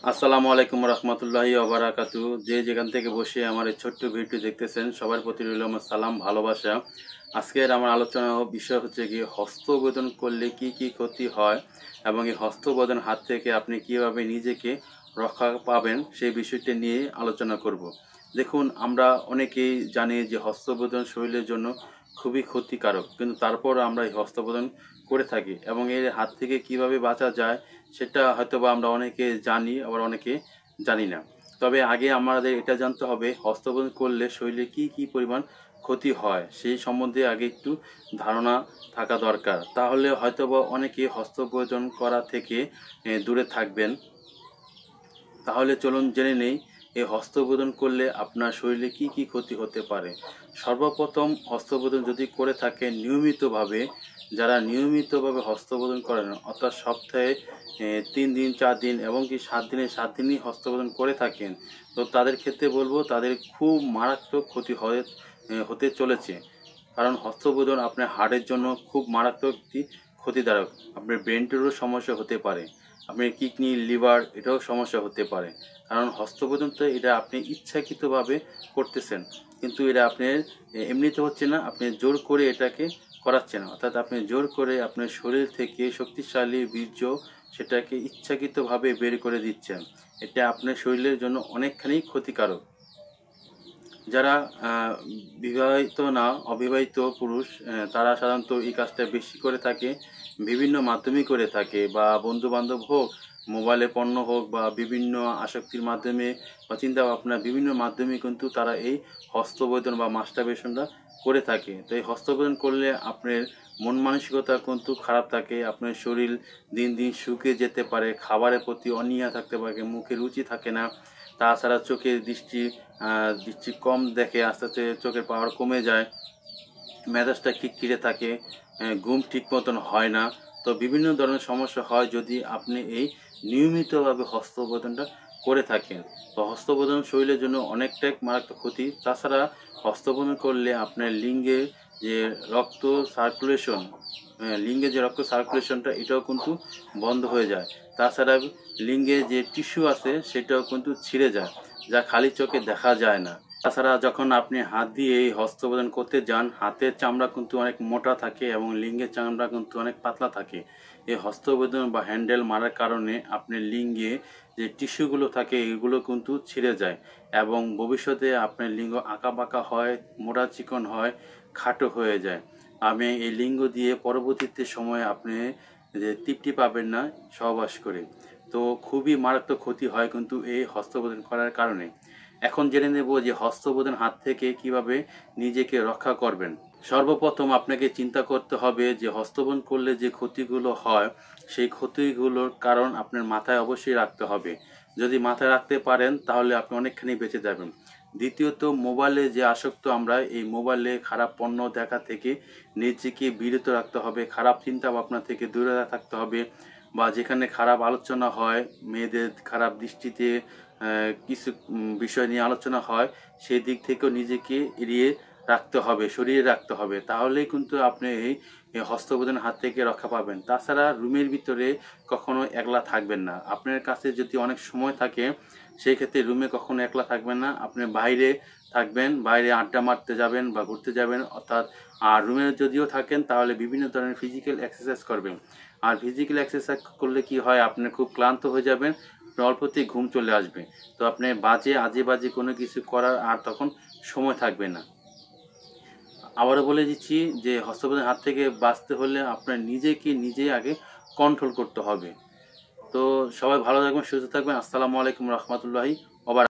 আসসালামু আলাইকুম রহমতুল্লাহি ওবারাকাতু। যে যেখান থেকে বসে আমার এই ছোট্ট ভিডিও দেখতেছেন সবার প্রতি রইল আমার সালাম ভালোবাসা। আজকের আমার আলোচনা বিষয় হচ্ছে কি হস্তবেদন করলে কি কি ক্ষতি হয় এবং এই হস্তবেদন হাত থেকে আপনি কিভাবে নিজেকে রক্ষা পাবেন সেই বিষয়টি নিয়ে আলোচনা করব। দেখুন, আমরা অনেকেই জানি যে হস্তবেদন শরীরের জন্য খুবই ক্ষতিকারক, কিন্তু তারপর আমরা এই হস্তবেদন করে থাকি এবং এর হাত থেকে কিভাবে বাঁচা যায় সেটা হয়তোবা আমরা অনেকে জানি, আবার অনেকে জানি না। তবে আগে আমাদের এটা জানতে হবে হস্তবেদন করলে শরীরে কি কি পরিমাণ ক্ষতি হয় সেই সম্বন্ধে আগে একটু ধারণা থাকা দরকার। তাহলে হয়তোবা অনেকে হস্তবেদন করা থেকে দূরে থাকবেন। তাহলে চলুন জেনে নেই এই হস্তবেদন করলে আপনার শরীরে কি কি ক্ষতি হতে পারে। সর্বপ্রথম, হস্তবেদন যদি করে থাকেন নিয়মিতভাবে, যারা নিয়মিতভাবে হস্তবেদন করেন অর্থাৎ সপ্তাহে 3 দিন 4 দিন এবং কি 7 দিনে 7 দিনই হস্তবেদন করে থাকেন, তো তাদের ক্ষেত্রে বলবো তাদের খুব মারাত্মক ক্ষতি হতে চলেছে। কারণ হস্তবেদন আপনার হার্টের জন্য খুব মারাত্মক একটি ক্ষতিদায়ক। আপনার ব্রেনটেরও সমস্যা হতে পারে, আপনার কিডনি লিভার এটাও সমস্যা হতে পারে। কারণ হস্তবেদন তো এটা আপনি ইচ্ছাকৃতভাবে করতেছেন, কিন্তু এটা আপনার এমনিতে হচ্ছে না, আপনি জোর করে এটাকে করাচ্ছেন। অর্থাৎ আপনি জোর করে আপনার শরীর থেকে শক্তিশালী বীর্য সেটাকে ইচ্ছাকৃতভাবে বের করে দিচ্ছেন। এটা আপনার শরীরের জন্য অনেকখানি ক্ষতিকারক। যারা বিবাহিত না, অবিবাহিত পুরুষ, তারা সাধারণত এই কাজটা বেশি করে থাকে, বিভিন্ন মাধ্যমেই করে থাকে, বা বন্ধুবান্ধব হোক, মোবাইলে পণ্য হোক, বা বিভিন্ন আসক্তির মাধ্যমে বা চিন্তাভাবনা বিভিন্ন মাধ্যমে কিন্তু তারা এই হস্তবেদন বা মাস্টারবেশনটা করে থাকে। তো এই হস্তবেদন করলে আপনার মন মানসিকতা কিন্তু খারাপ থাকে, আপনার শরীর দিন দিন শুকিয়ে যেতে পারে, খাবারের প্রতি অনীহা থাকতে পারে, মুখে রুচি থাকে না। তাছাড়া চোখের দৃষ্টি কম দেখে, আস্তে আস্তে চোখের পাওয়ার কমে যায়, মেজাজটা খিটখিটে থাকে, ঘুম ঠিক মতন হয় না। তো বিভিন্ন ধরনের সমস্যা হয় যদি আপনি এই নিয়মিতভাবে হস্তবেদনটা করে থাকেন। তো হস্তবেদন শরীরের জন্য অনেকটাই মারাত্মক ক্ষতি। তাছাড়া হস্তবেদন করলে আপনার লিঙ্গে যে রক্ত সার্কুলেশন লিঙ্গে যে রক্ত সার্কুলেশনটা এটাও কিন্তু বন্ধ হয়ে যায়। তাছাড়া লিঙ্গে যে টিস্যু আছে সেটাও কিন্তু ছিঁড়ে যায়, যা খালি চোখে দেখা যায় না। তাছাড়া যখন আপনি হাত দিয়ে এই হস্তবেদন করতে যান, হাতের চামড়া কিন্তু অনেক মোটা থাকে এবং লিঙ্গের চামড়া কিন্তু অনেক পাতলা থাকে। এই হস্তবেদন বা হ্যান্ডেল মারার কারণে আপনার লিঙ্গে যে টিস্যুগুলো থাকে এগুলো কিন্তু ছিঁড়ে যায় এবং ভবিষ্যতে আপনার লিঙ্গ আঁকাবাঁকা হয়, মোটা চিকন হয়, খাটো হয়ে যায়। আমি এই লিঙ্গ দিয়ে পরবর্তীতে সময়ে আপনি যে তৃপ্তি পাবেন না সহবাস করে। তো খুবই মারাত্মক ক্ষতি হয় কিন্তু এই হস্তবেদন করার কারণে। এখন জেনে নেব যে হস্তবেদন হাত থেকে কিভাবে নিজেকে রক্ষা করবেন। সর্বপ্রথম আপনাকে চিন্তা করতে হবে যে হস্তবেদন করলে যে ক্ষতিগুলো হয় সেই ক্ষতিগুলোর কারণ আপনার মাথায় অবশ্যই রাখতে হবে। যদি মাথায় রাখতে পারেন তাহলে আপনি অনেকখানি বেঁচে যাবেন। দ্বিতীয়ত, মোবাইলে যে আসক্ত আমরা, এই মোবাইলে খারাপ পণ্য দেখা থেকে নিজেকে বিরত রাখতে হবে, খারাপ চিন্তা ভাবনা থেকে দূরে থাকতে হবে, বা যেখানে খারাপ আলোচনা হয়, মেয়েদের খারাপ দৃষ্টিতে কিছু বিষয় নিয়ে আলোচনা হয়, সেই দিক থেকেও নিজেকে এড়িয়ে রাখতে হবে, সরিয়ে রাখতে হবে। তাহলেই কিন্তু আপনি এই হস্তবেদন হাত থেকে রক্ষা পাবেন। তাছাড়া রুমের ভিতরে কখনো একলা থাকবেন না। আপনার কাছে যদি অনেক সময় থাকে সেই ক্ষেত্রে রুমে কখনো একলা থাকবেন না, আপনি বাইরে থাকবেন, বাইরে আড্ডা মারতে যাবেন বা ঘুরতে যাবেন। অর্থাৎ আর রুমে যদিও থাকেন তাহলে বিভিন্ন ধরনের ফিজিক্যাল এক্সারসাইজ করবেন। আর ফিজিক্যাল এক্সারসাইজ করলে কি হয়, আপনি খুব ক্লান্ত হয়ে যাবেন, অল্পতেই ঘুম চলে আসবে। তো আপনি আজে বাজে কোনো কিছু করার আর তখন সময় থাকবে না। আবারও বলে দিচ্ছি যে হস্তবেদনের হাত থেকে বাঁচতে হলে আপনার নিজেকে নিজেই আগে কন্ট্রোল করতে হবে। তো সবাই ভালো থাকবেন, সুস্থ থাকবেন। আসসালামু আলাইকুম রহমতুল্লাহি ওয়া বারাকাতুহু।